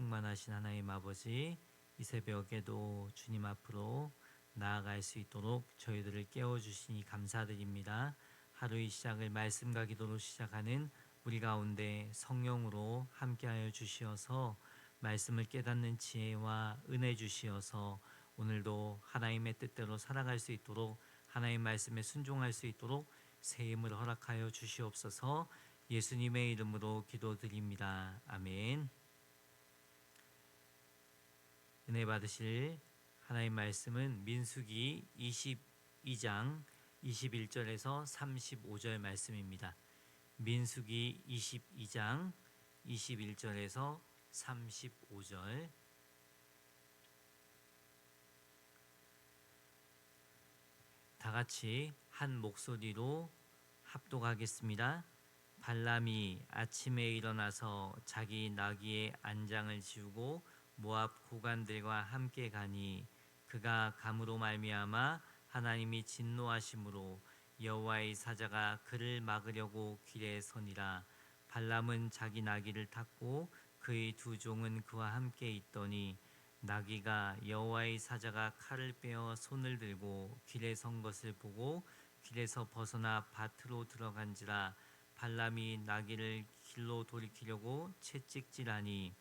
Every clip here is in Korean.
충만하신 하나님 아버지, 이 새벽에도 주님 앞으로 나아갈 수 있도록 저희들을 깨워주시니 감사드립니다. 하루의 시작을 말씀과 기도로 시작하는 우리 가운데 성령으로 함께하여 주시어서 말씀을 깨닫는 지혜와 은혜 주시어서 오늘도 하나님의 뜻대로 살아갈 수 있도록, 하나님 말씀에 순종할 수 있도록 새 힘을 허락하여 주시옵소서. 예수님의 이름으로 기도드립니다. 아멘. 은혜 받으실 하나님 말씀은 민수기 22장 21절에서 35절 말씀입니다. 민수기 22장 21절에서 35절. 다 같이 한 목소리로 합독하겠습니다. 발람이 아침에 일어나서 자기 나귀의 안장을 지우고 모압 고관들과 함께 가니 그가 감으로 말미암아 하나님이 진노하심으로 여호와의 사자가 그를 막으려고 길에 서니라. 발람은 자기 나귀를 탔고 그의 두 종은 그와 함께 있더니 나귀가 여호와의 사자가 칼을 빼어 손을 들고 길에 선 것을 보고 길에서 벗어나 밭으로 들어간지라. 발람이 나귀를 길로 돌이키려고 채찍질하니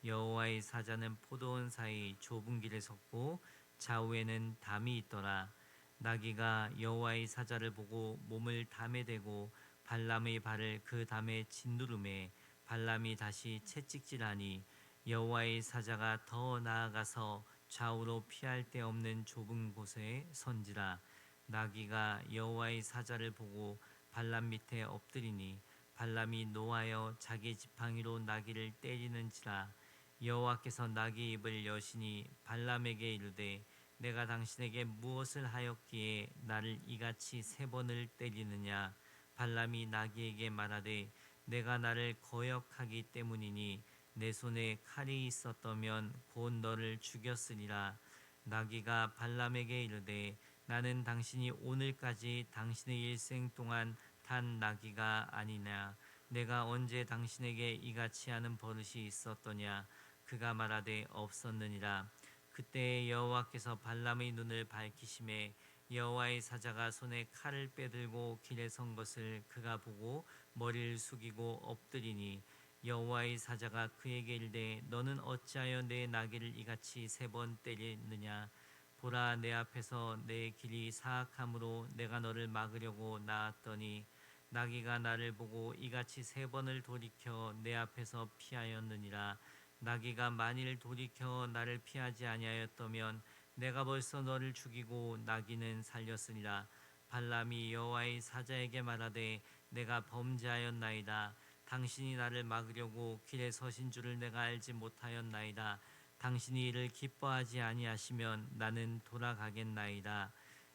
여호와의 사자는 포도원 사이 좁은 길에 섰고 좌우에는 담이 있더라. 나귀가 여호와의 사자를 보고 몸을 담에 대고 발람의 발을 그 담에 짓누르매 발람이 다시 채찍질하니 여호와의 사자가 더 나아가서 좌우로 피할 데 없는 좁은 곳에 선지라. 나귀가 여호와의 사자를 보고 발람 밑에 엎드리니 발람이 노하여 자기 지팡이로 나귀를 때리는지라. 여호와께서 나귀 입을 여시니 발람에게 이르되 내가 당신에게 무엇을 하였기에 나를 이같이 3번을 때리느냐. 발람이 나귀에게 말하되 내가 나를 거역하기 때문이니 내 손에 칼이 있었더면 곧 너를 죽였으리라. 나귀가 발람에게 이르되 나는 당신이 오늘까지 당신의 일생 동안 탄 나귀가 아니냐. 내가 언제 당신에게 이같이 하는 버릇이 있었더냐. 그가 말하되 없었느니라. 그때 여호와께서 발람의 눈을 밝히심에 여호와의 사자가 손에 칼을 빼들고 길에 선 것을 그가 보고 머리를 숙이고 엎드리니 여호와의 사자가 그에게 이르되 너는 어찌하여 내 나귀를 이같이 3번 때리느냐. 보라, 내 앞에서 내 길이 사악함으로 내가 너를 막으려고 나았더니 나귀가 나를 보고 이같이 3번을 돌이켜 내 앞에서 피하였느니라. 나귀가 만일 돌이켜 나를 피하지 아니하였다면 내가 벌써 너를 죽이고 나귀는 살렸으리라. 발람이 여호와의 사자에게 말하되 내가 범죄하였나이다. 당신이 나를 막으려고 길에 서신 줄을 내가 알지 못하였나이다. 당신이 이를 기뻐하지 아니하시면 나는 돌아가겠나이다.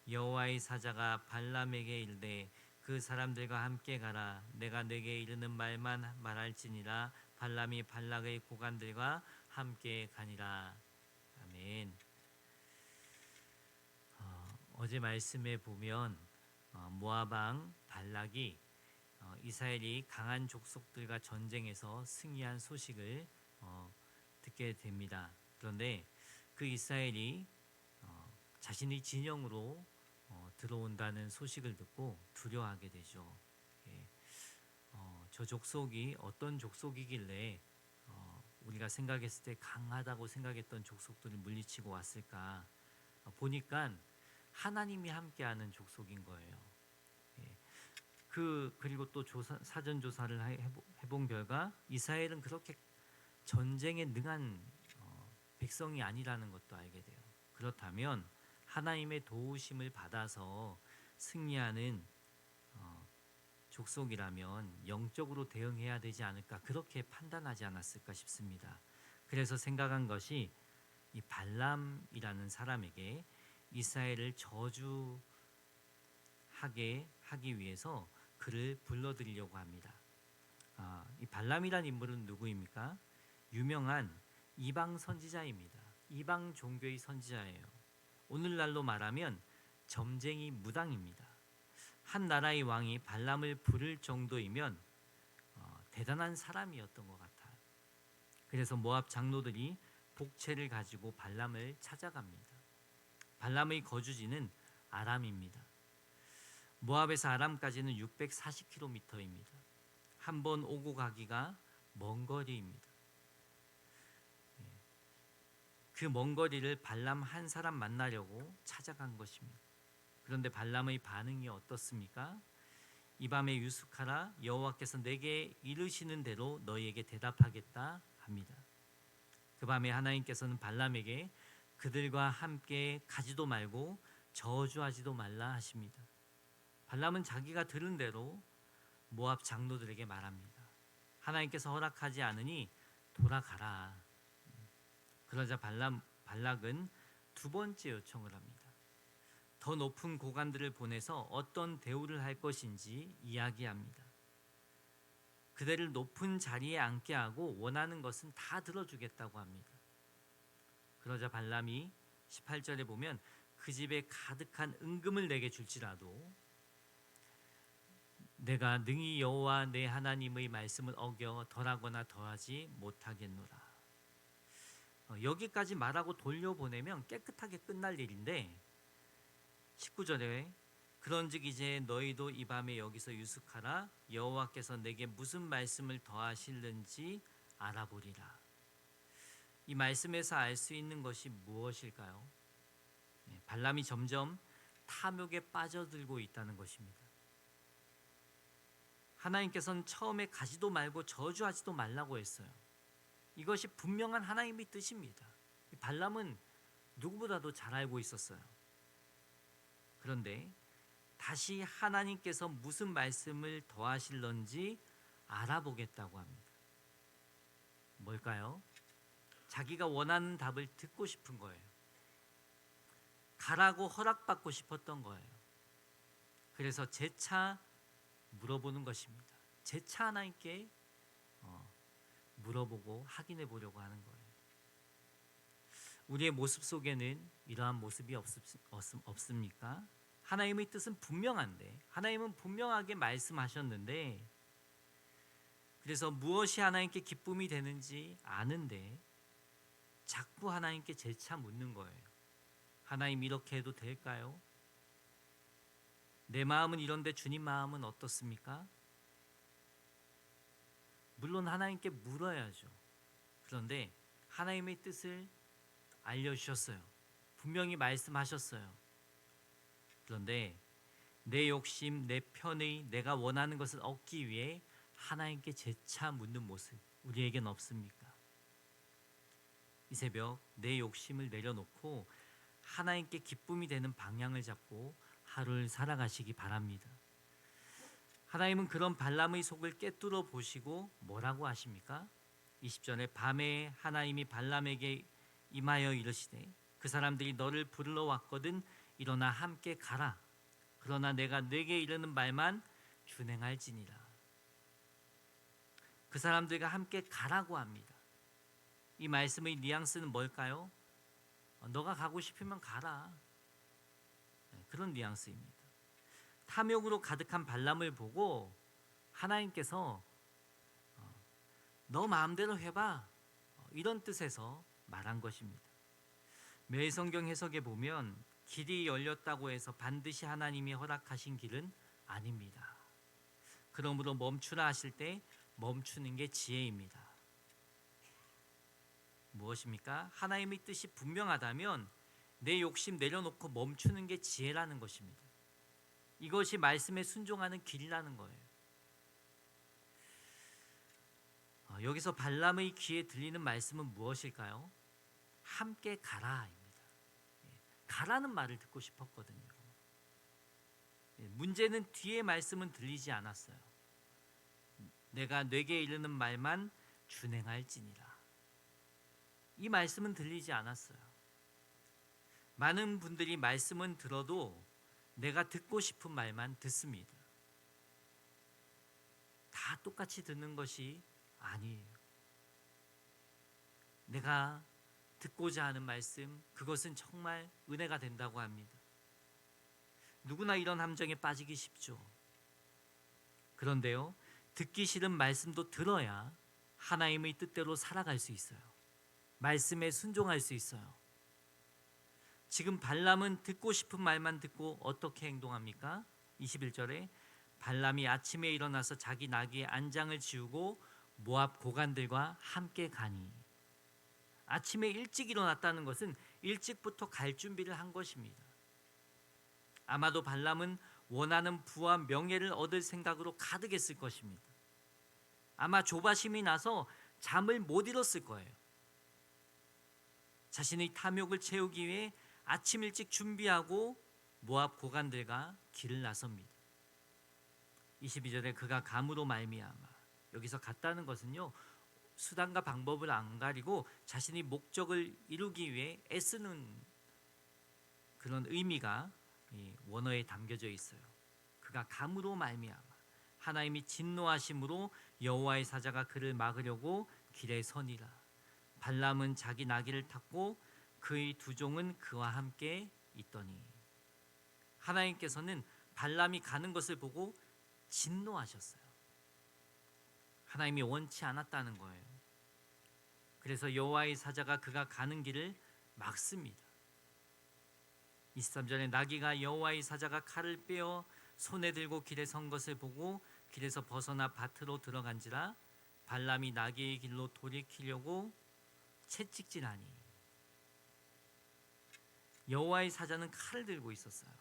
여호와의 사자가 발람에게 이르되 그 사람들과 함께 가라. 내가 내게 이르는 말만 말할지니라. 발람이 발락의 고관들과 함께 가니라. 아멘. 어제 말씀에 보면 모압 왕 발락이 이스라엘이 강한 족속들과 전쟁에서 승리한 소식을 듣게 됩니다. 그런데 그 이스라엘이 자신의 진영으로 들어온다는 소식을 듣고 두려워하게 되죠. 예. 저 족속이 어떤 족속이길래 우리가 생각했을 때 강하다고 생각했던 족속들을 물리치고 왔을까? 보니까 하나님이 함께하는 족속인 거예요. 예. 그리고 또 사전 조사를 해본 결과 이스라엘은 그렇게 전쟁에 능한 백성이 아니라는 것도 알게 돼요. 그렇다면 하나님의 도우심을 받아서 승리하는 족속이라면 영적으로 대응해야 되지 않을까, 그렇게 판단하지 않았을까 싶습니다. 그래서 생각한 것이 이 발람이라는 사람에게 이스라엘을 저주하게 하기 위해서 그를 불러들이려고 합니다. 이 발람이라는 인물은 누구입니까? 유명한 이방 선지자입니다. 이방 종교의 선지자예요. 오늘날로 말하면 점쟁이 무당입니다. 한 나라의 왕이 발람을 부를 정도이면 대단한 사람이었던 것 같아요. 그래서 모압 장로들이 복채를 가지고 발람을 찾아갑니다. 발람의 거주지는 아람입니다. 모압에서 아람까지는 640km입니다. 한 번 오고 가기가 먼 거리입니다. 그 먼 거리를 발람 한 사람 만나려고 찾아간 것입니다. 그런데 발람의 반응이 어떻습니까? 이 밤에 유숙하라, 여호와께서 내게 이르시는 대로 너희에게 대답하겠다 합니다. 그 밤에 하나님께서는 발람에게 그들과 함께 가지도 말고 저주하지도 말라 하십니다. 발람은 자기가 들은 대로 모압 장로들에게 말합니다. 하나님께서 허락하지 않으니 돌아가라. 그러자 발락은 두 번째 요청을 합니다. 더 높은 고관들을 보내서 어떤 대우를 할 것인지 이야기합니다. 그대를 높은 자리에 앉게 하고 원하는 것은 다 들어주겠다고 합니다. 그러자 발람이 18절에 보면 그 집에 가득한 은금을 내게 줄지라도 내가 능히 여호와 내 하나님의 말씀을 어겨 덜하거나 더하지 못하겠노라. 여기까지 말하고 돌려보내면 깨끗하게 끝날 일인데 19절에 그런즉 이제 너희도 이 밤에 여기서 유숙하라. 여호와께서 내게 무슨 말씀을 더하실는지 알아보리라. 이 말씀에서 알 수 있는 것이 무엇일까요? 발람이 점점 탐욕에 빠져들고 있다는 것입니다. 하나님께서는 처음에 가지도 말고 저주하지도 말라고 했어요. 이것이 분명한 하나님의 뜻입니다. 발람은 누구보다도 잘 알고 있었어요. 그런데 다시 하나님께서 무슨 말씀을 더하실런지 알아보겠다고 합니다. 뭘까요? 자기가 원하는 답을 듣고 싶은 거예요. 가라고 허락받고 싶었던 거예요. 그래서 재차 물어보는 것입니다. 재차 하나님께 물어보고 확인해 보려고 하는 거예요. 우리의 모습 속에는 이러한 모습이 없습니까? 하나님의 뜻은 분명한데, 하나님은 분명하게 말씀하셨는데, 그래서 무엇이 하나님께 기쁨이 되는지 아는데 자꾸 하나님께 재차 묻는 거예요. 하나님, 이렇게 해도 될까요? 내 마음은 이런데 주님 마음은 어떻습니까? 물론 하나님께 물어야죠. 그런데 하나님의 뜻을 알려주셨어요. 분명히 말씀하셨어요. 그런데 내 욕심, 내 편의, 내가 원하는 것을 얻기 위해 하나님께 재차 묻는 모습, 우리에겐 없습니까? 이 새벽 내 욕심을 내려놓고 하나님께 기쁨이 되는 방향을 잡고 하루를 살아가시기 바랍니다. 하나님은 그런 발람의 속을 꿰뚫어 보시고 뭐라고 하십니까? 20절에 밤에 하나님이 발람에게 임하여 이르시되 그 사람들이 너를 부르러 왔거든 일어나 함께 가라. 그러나 내가 네게 이르는 말만 준행할지니라. 그 사람들과 함께 가라고 합니다. 이 말씀의 뉘앙스는 뭘까요? 너가 가고 싶으면 가라. 그런 뉘앙스입니다. 탐욕으로 가득한 발람을 보고 하나님께서 너 마음대로 해봐, 이런 뜻에서 말한 것입니다. 매성경 해석에 보면 길이 열렸다고 해서 반드시 하나님이 허락하신 길은 아닙니다. 그러므로 멈추라 하실 때 멈추는 게 지혜입니다. 무엇입니까? 하나님의 뜻이 분명하다면 내 욕심 내려놓고 멈추는 게 지혜라는 것입니다. 이것이 말씀에 순종하는 길이라는 거예요. 여기서 발람의 귀에 들리는 말씀은 무엇일까요? 함께 가라입니다. 가라는 말을 듣고 싶었거든요. 문제는 뒤에 말씀은 들리지 않았어요. 내가 네게 이르는 말만 준행할지니라. 이 말씀은 들리지 않았어요. 많은 분들이 말씀은 들어도 내가 듣고 싶은 말만 듣습니다. 다 똑같이 듣는 것이 아니에요. 내가 듣고자 하는 말씀, 그것은 정말 은혜가 된다고 합니다. 누구나 이런 함정에 빠지기 쉽죠. 그런데요, 듣기 싫은 말씀도 들어야 하나님의 뜻대로 살아갈 수 있어요. 말씀에 순종할 수 있어요. 지금 발람은 듣고 싶은 말만 듣고 어떻게 행동합니까? 21절에 발람이 아침에 일어나서 자기 나귀의 안장을 지우고 모압 고관들과 함께 가니. 아침에 일찍 일어났다는 것은 일찍부터 갈 준비를 한 것입니다. 아마도 발람은 원하는 부와 명예를 얻을 생각으로 가득했을 것입니다. 아마 조바심이 나서 잠을 못 이뤘을 거예요. 자신의 탐욕을 채우기 위해 아침 일찍 준비하고 모압 고관들과 길을 나섭니다. 22절에 그가 감으로 말미암아, 여기서 갔다는 것은요, 수단과 방법을 안 가리고 자신이 목적을 이루기 위해 애쓰는 그런 의미가 원어에 담겨져 있어요. 그가 감으로 말미암아, 하나님이 진노하심으로 여호와의 사자가 그를 막으려고 길에 서니라. 발람은 자기 나귀를 탔고 그의 두 종은 그와 함께 있더니. 하나님께서는 발람이 가는 것을 보고 진노하셨어요. 하나님이 원치 않았다는 거예요. 그래서 여호와의 사자가 그가 가는 길을 막습니다. 23절에 나귀가 여호와의 사자가 칼을 빼어 손에 들고 길에 선 것을 보고 길에서 벗어나 밭으로 들어간지라. 발람이 나귀의 길로 돌이키려고 채찍질하니. 여호와의 사자는 칼을 들고 있었어요.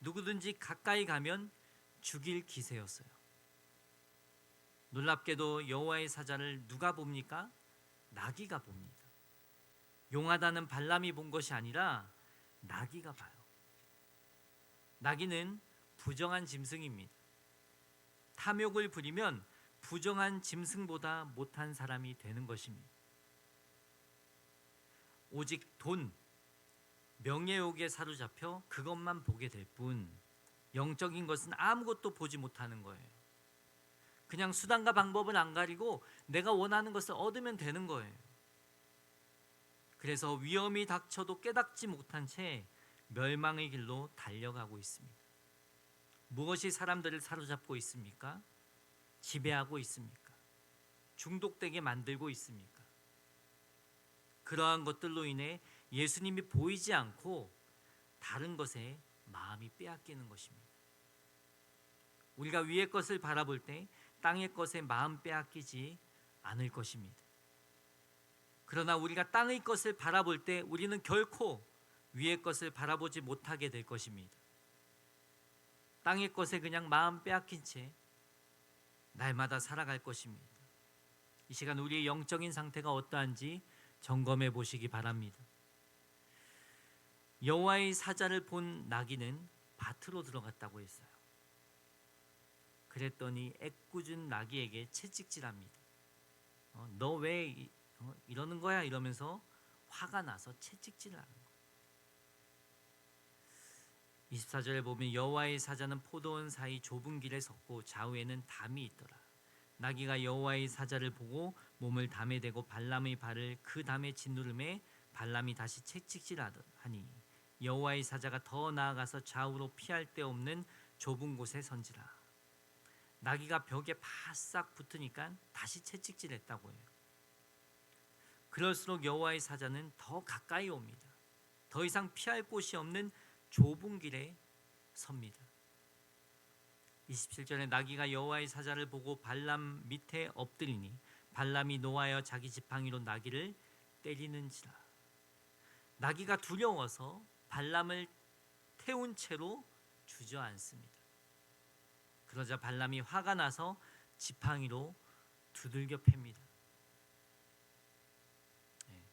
누구든지 가까이 가면 죽일 기세였어요. 놀랍게도 여호와의 사자를 누가 봅니까? 나귀가 봅니다. 용하다는 발람이 본 것이 아니라 나귀가 봐요. 나귀는 부정한 짐승입니다. 탐욕을 부리면 부정한 짐승보다 못한 사람이 되는 것입니다. 오직 돈, 명예욕에 사로잡혀 그것만 보게 될 뿐 영적인 것은 아무것도 보지 못하는 거예요. 그냥 수단과 방법을 안 가리고 내가 원하는 것을 얻으면 되는 거예요. 그래서 위험이 닥쳐도 깨닫지 못한 채 멸망의 길로 달려가고 있습니다. 무엇이 사람들을 사로잡고 있습니까? 지배하고 있습니까? 중독되게 만들고 있습니까? 그러한 것들로 인해 예수님이 보이지 않고 다른 것에 마음이 빼앗기는 것입니다. 우리가 위의 것을 바라볼 때 땅의 것에 마음 빼앗기지 않을 것입니다. 그러나 우리가 땅의 것을 바라볼 때 우리는 결코 위의 것을 바라보지 못하게 될 것입니다. 땅의 것에 그냥 마음 빼앗긴 채 날마다 살아갈 것입니다. 이 시간 우리의 영적인 상태가 어떠한지 점검해 보시기 바랍니다. 여호와의 사자를 본 나귀는 밭으로 들어갔다고 했어요. 그랬더니 애꿎은 나귀에게 채찍질합니다. 너 왜 이러는 거야? 이러면서 화가 나서 채찍질을 하는 거예요. 24절에 보면 여호와의 사자는 포도원 사이 좁은 길에 섰고 좌우에는 담이 있더라. 나귀가 여호와의 사자를 보고 몸을 담에 대고 발람의 발을 그 담에 짓누름에 발람이 다시 채찍질하니 여호와의 사자가 더 나아가서 좌우로 피할 데 없는 좁은 곳에 선지라. 나귀가 벽에 바싹 붙으니까 다시 채찍질했다고 해요. 그럴수록 여호와의 사자는 더 가까이 옵니다. 더 이상 피할 곳이 없는 좁은 길에 섭니다. 27절에 나귀가 여호와의 사자를 보고 발람 밑에 엎드리니 발람이 노하여 자기 지팡이로 나귀를 때리는지라. 나귀가 두려워서 발람을 태운 채로 주저앉습니다. 그러자 발람이 화가 나서 지팡이로 두들겨 팹니다.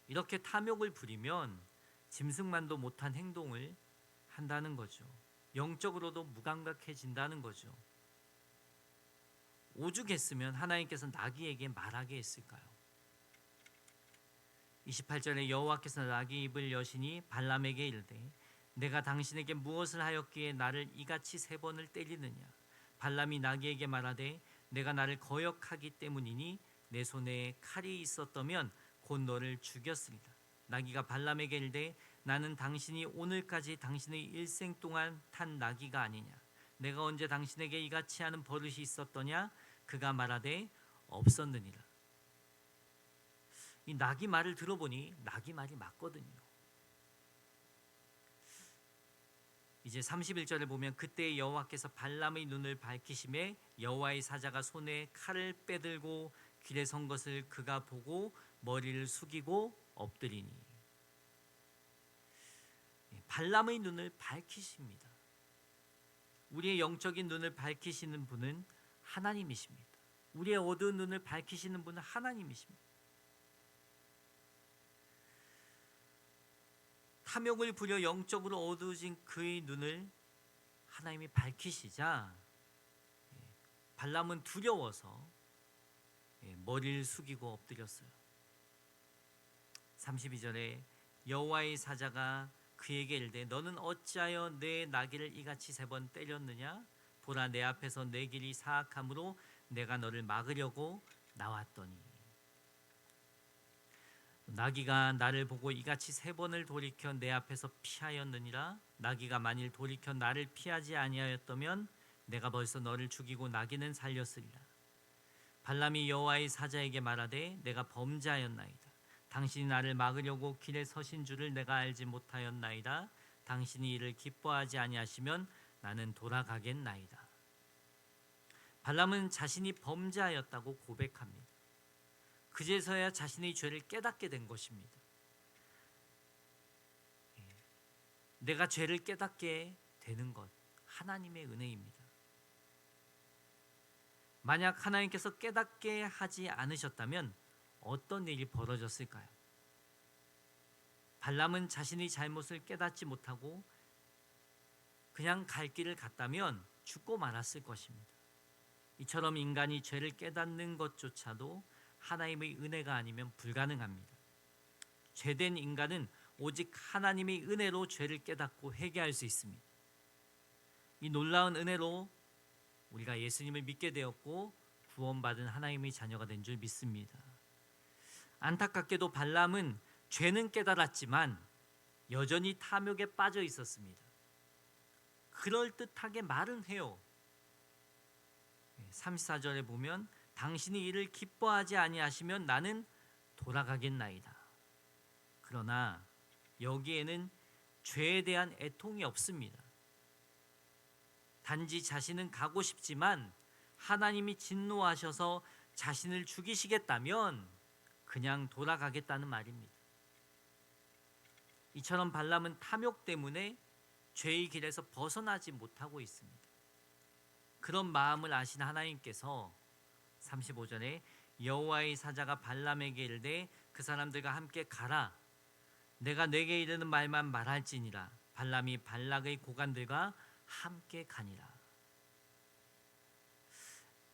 이렇게 탐욕을 부리면 짐승만도 못한 행동을 한다는 거죠. 영적으로도 무감각해진다는 거죠. 오죽했으면 하나님께서 나귀에게 말하게 했을까요? 28절에 여호와께서 나귀 입을 여시니 발람에게 이르되 내가 당신에게 무엇을 하였기에 나를 이같이 3번을 때리느냐. 발람이 나귀에게 말하되 내가 나를 거역하기 때문이니 내 손에 칼이 있었다면 곧 너를 죽였으리라. 나귀가 발람에게 이르되 나는 당신이 오늘까지 당신의 일생 동안 탄 나귀가 아니냐. 내가 언제 당신에게 이같이 하는 버릇이 있었더냐. 그가 말하되 없었느니라. 이 나귀 말을 들어보니 나귀 말이 맞거든요. 이제 31절을 보면 그때 여호와께서 발람의 눈을 밝히심에 여호와의 사자가 손에 칼을 빼들고 길에 선 것을 그가 보고 머리를 숙이고 엎드리니. 발람의 눈을 밝히십니다. 우리의 영적인 눈을 밝히시는 분은 하나님이십니다. 우리의 어두운 눈을 밝히시는 분은 하나님이십니다. 탐욕을 부려 영적으로 어두워진 그의 눈을 하나님이 밝히시자 발람은 두려워서 머리를 숙이고 엎드렸어요. 32절에 여호와의 사자가 그에게 이르되 너는 어찌하여 내 나귀를 이같이 3번 때렸느냐? 보라, 내 앞에서 내 길이 사악함으로 내가 너를 막으려고 나왔더니. 나귀가 나를 보고 이같이 3번을 돌이켜 내 앞에서 피하였느니라. 나귀가 만일 돌이켜 나를 피하지 아니하였다면 내가 벌써 너를 죽이고 나귀는 살렸으리라. 발람이 여호와의 사자에게 말하되 내가 범죄하였나이다. 당신이 나를 막으려고 길에 서신 줄을 내가 알지 못하였나이다. 당신이 이를 기뻐하지 아니하시면 나는 돌아가겠나이다. 발람은 자신이 범죄하였다고 고백합니다. 그제서야 자신의 죄를 깨닫게 된 것입니다. 내가 죄를 깨닫게 되는 것, 하나님의 은혜입니다. 만약 하나님께서 깨닫게 하지 않으셨다면 어떤 일이 벌어졌을까요? 발람은 자신의 잘못을 깨닫지 못하고 그냥 갈 길을 갔다면 죽고 말았을 것입니다. 이처럼 인간이 죄를 깨닫는 것조차도 하나님의 은혜가 아니면 불가능합니다. 죄된 인간은 오직 하나님의 은혜로 죄를 깨닫고 회개할 수 있습니다. 이 놀라운 은혜로 우리가 예수님을 믿게 되었고 구원받은 하나님의 자녀가 된 줄 믿습니다. 안타깝게도 발람은 죄는 깨달았지만 여전히 탐욕에 빠져 있었습니다. 그럴듯하게 말은 해요. 34절에 보면 당신이 이를 기뻐하지 아니하시면 나는 돌아가겠나이다. 그러나 여기에는 죄에 대한 애통이 없습니다. 단지 자신은 가고 싶지만 하나님이 진노하셔서 자신을 죽이시겠다면 그냥 돌아가겠다는 말입니다. 이처럼 발람은 탐욕 때문에 죄의 길에서 벗어나지 못하고 있습니다. 그런 마음을 아신 하나님께서 35절에 여호와의 사자가 발람에게 이르되 그 사람들과 함께 가라. 내가 내게 이르는 말만 말할지니라. 발람이 발락의 고관들과 함께 가니라.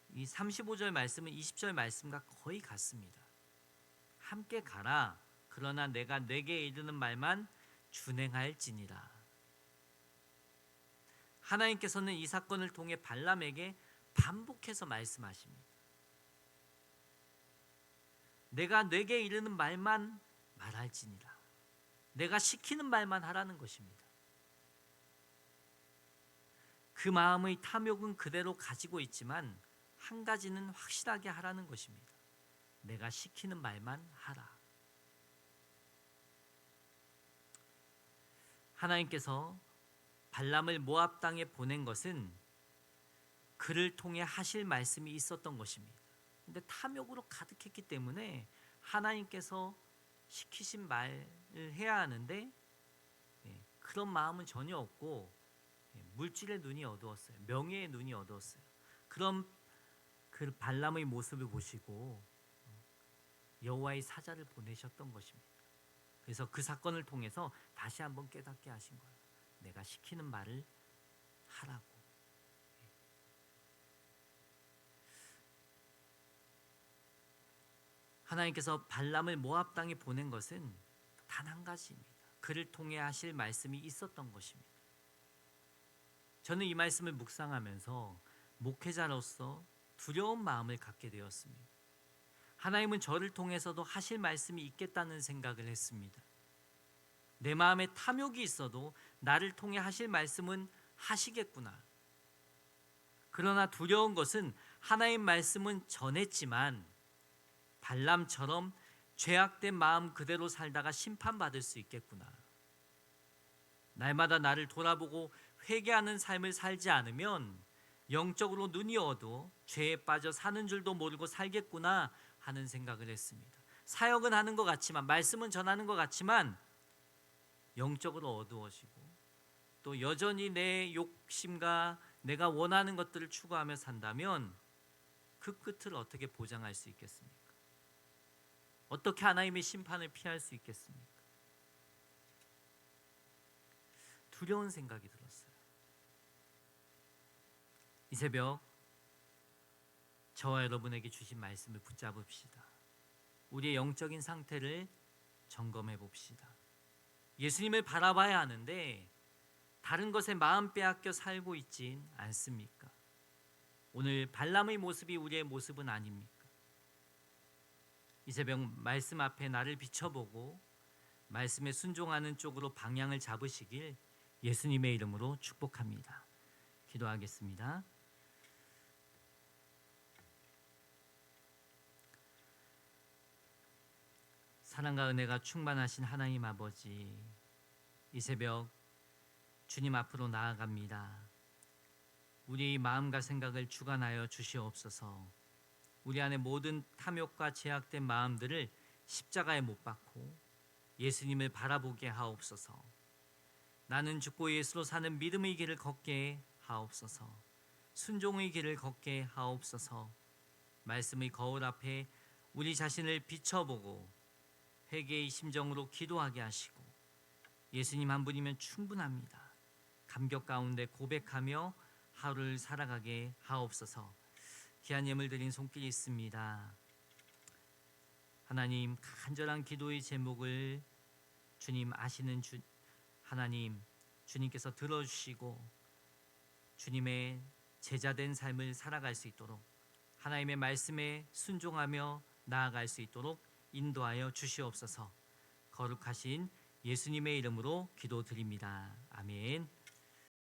이 35절 말씀은 20절 말씀과 거의 같습니다. 함께 가라. 그러나 내가 내게 이르는 말만 준행할지니라. 하나님께서는 이 사건을 통해 발람에게 반복해서 말씀하십니다. 내가 내게 이르는 말만 말할지니라. 내가 시키는 말만 하라는 것입니다. 그 마음의 탐욕은 그대로 가지고 있지만 한 가지는 확실하게 하라는 것입니다. 내가 시키는 말만 하라. 하나님께서 발람을 모압 땅에 보낸 것은 그를 통해 하실 말씀이 있었던 것입니다. 근데 탐욕으로 가득했기 때문에 하나님께서 시키신 말을 해야 하는데 그런 마음은 전혀 없고 물질의 눈이 어두웠어요. 명예의 눈이 어두웠어요. 그런 그 발람의 모습을 보시고 여호와의 사자를 보내셨던 것입니다. 그래서 그 사건을 통해서 다시 한번 깨닫게 하신 거예요. 내가 시키는 말을 하라고. 하나님께서 발람을 모압 땅에 보낸 것은 단 한 가지입니다. 그를 통해 하실 말씀이 있었던 것입니다. 저는 이 말씀을 묵상하면서 목회자로서 두려운 마음을 갖게 되었습니다. 하나님은 저를 통해서도 하실 말씀이 있겠다는 생각을 했습니다. 내 마음에 탐욕이 있어도 나를 통해 하실 말씀은 하시겠구나. 그러나 두려운 것은 하나님 말씀은 전했지만 발람처럼 죄악된 마음 그대로 살다가 심판받을 수 있겠구나. 날마다 나를 돌아보고 회개하는 삶을 살지 않으면 영적으로 눈이 어두워 죄에 빠져 사는 줄도 모르고 살겠구나 하는 생각을 했습니다. 사역은 하는 것 같지만, 말씀은 전하는 것 같지만 영적으로 어두워지고 또 여전히 내 욕심과 내가 원하는 것들을 추구하며 산다면 그 끝을 어떻게 보장할 수 있겠습니까? 어떻게 하나님의 심판을 피할 수 있겠습니까? 두려운 생각이 들었어요. 이 새벽 저와 여러분에게 주신 말씀을 붙잡읍시다. 우리의 영적인 상태를 점검해 봅시다. 예수님을 바라봐야 하는데 다른 것에 마음 빼앗겨 살고 있진 않습니까? 오늘 발람의 모습이 우리의 모습은 아닙니까? 이 새벽 말씀 앞에 나를 비춰보고 말씀에 순종하는 쪽으로 방향을 잡으시길 예수님의 이름으로 축복합니다. 기도하겠습니다. 사랑과 은혜가 충만하신 하나님 아버지, 이 새벽 주님 앞으로 나아갑니다. 우리의 마음과 생각을 주관하여 주시옵소서. 우리 안에 모든 탐욕과 제약된 마음들을 십자가에 못 박고 예수님을 바라보게 하옵소서. 나는 죽고 예수로 사는 믿음의 길을 걷게 하옵소서. 순종의 길을 걷게 하옵소서. 말씀의 거울 앞에 우리 자신을 비춰보고 회개의 심정으로 기도하게 하시고 예수님 한 분이면 충분합니다. 감격 가운데 고백하며 하루를 살아가게 하옵소서. 귀한 예물 드린 손길이 있습니다. 하나님, 간절한 기도의 제목을 주님 아시는 하나님, 주님께서 들어주시고 주님의 제자된 삶을 살아갈 수 있도록 하나님의 말씀에 순종하며 나아갈 수 있도록 인도하여 주시옵소서. 거룩하신 예수님의 이름으로 기도드립니다. 아멘.